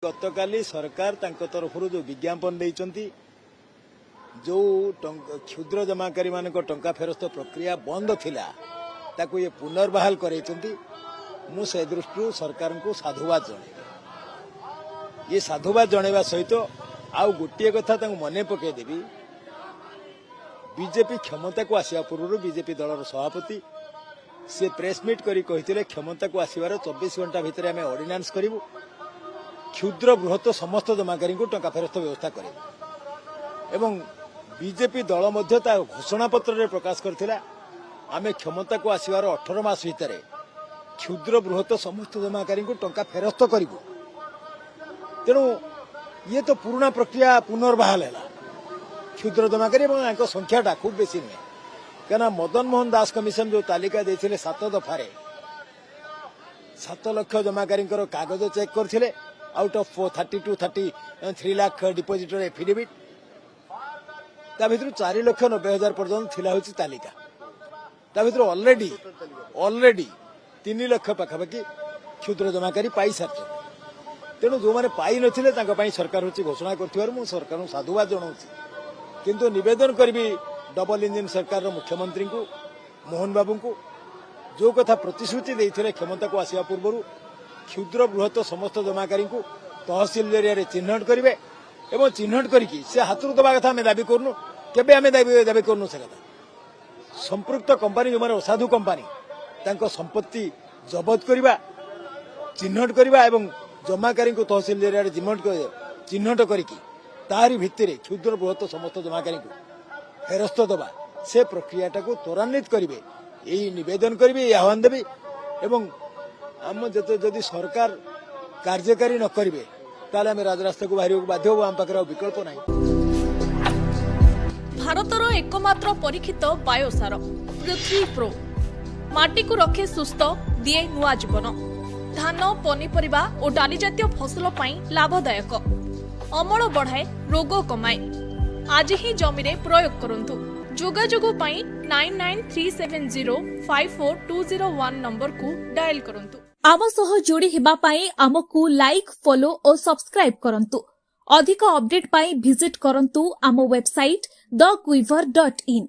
गतकाली सरकार तरफ जो विज्ञापन देइचंती जो क्षुद्र जमाकारी मान टंका फेरस्त प्रक्रिया बंद थिला ताकू ये पुनर्बहाल करैचंती मु से दृष्टि सरकार को साधुवाद जणे ये साधुवाद जणेवा सहित आउ गोटे कथा मन पकईदेवी बीजेपी क्षमता को आसवा पूर्व बीजेपी दलर सभापति से प्रेसमिट करी कहिथिले क्षमता को आसवार 24 घंटा भितर आम ऑर्डिनेंस करूँ क्षुद्र बृहत समस्त जमाकारी को टंका फेरस्त व्यवस्था करे एवं बीजेपी दल मध्य घोषणा पत्र रे प्रकाश करथिला आमे क्षमता को आसवार 18 मास भितर क्षुद्र बृहत समस्त जमाकारी को टंका फेरस्त करूँ तेणु ये तो पुराना प्रक्रिया पुनर्बहाल है क्षुद्र जमाकारी संख्याटा खूब बेसी नुहे क्या मदन मोहन दास कमिशन जो तालिका देते 7 दफारे 7 लाख जमाकारी कागज चेक करते out of 32-33 lakh depositor affidavit ता भीतर 4,90,000 पर्यंत थिला होची तालिका ता भीतर ऑलरेडी 3 लाख पाखापाखि क्षुद्र जमाकारी पाई सारछ तेणु जो मैंने पाई नथिले तांका पई सरकार होची घोषणा करथिबार मु सरकार साधुवाद जणाउछि किंतु निवेदन करबी डबल इंजिन सरकार मुख्यमंत्री को मोहन बाबू को जो कथा प्रतिश्रुति देते क्षमता को आसवा पूर्व क्षुद्र बृहत समस्त जमाकारी को तहसिल जरिया चिन्हट करेंगे एवं चिन्हट करके से हाथ दबा कथा आम दाबी करूँ केबे आम दाबी करूँ से कथा संपृक्त कंपानी जो मैंने असाधु कंपानी संपत्ति जबत करवा चिन्हट करवा एवं जमाकारी को तहसिल जरिया चिन्हट करके तारी भित्तिर क्षुद्र बृहत समस्त जमाकारी को फेरस्त दबा से प्रक्रियाटा को त्वरान्वित करेंगे यही निवेदन करेंगे आह्वान देवी एवं आम जदि सरकार कार्यकारी न करेंगे ताले आम राजरास्ता को बाहर बाध्य हो आम पाखे विकल्प नहीं। भारतर एकमात्र परीक्षित बायोसार पृथ्वी प्रो माटी को रखे सुस्थ दिए नुआ जीवन धान पनीपरिबा और डाली जातीय फसल पाई लाभदायक अमल बढ़ाए रोग कमाए आज ही जमी रे प्रयोग करंतु जोगाजोग पाई 9937054201 नंबर को डायल करंतु। आम सह जोड़ी हेबा पाई आमको लाइक फॉलो और सब्सक्राइब करंतु अधिक अपडेट पाई विजिट करंतु आम वेबसाइट thequiver.in।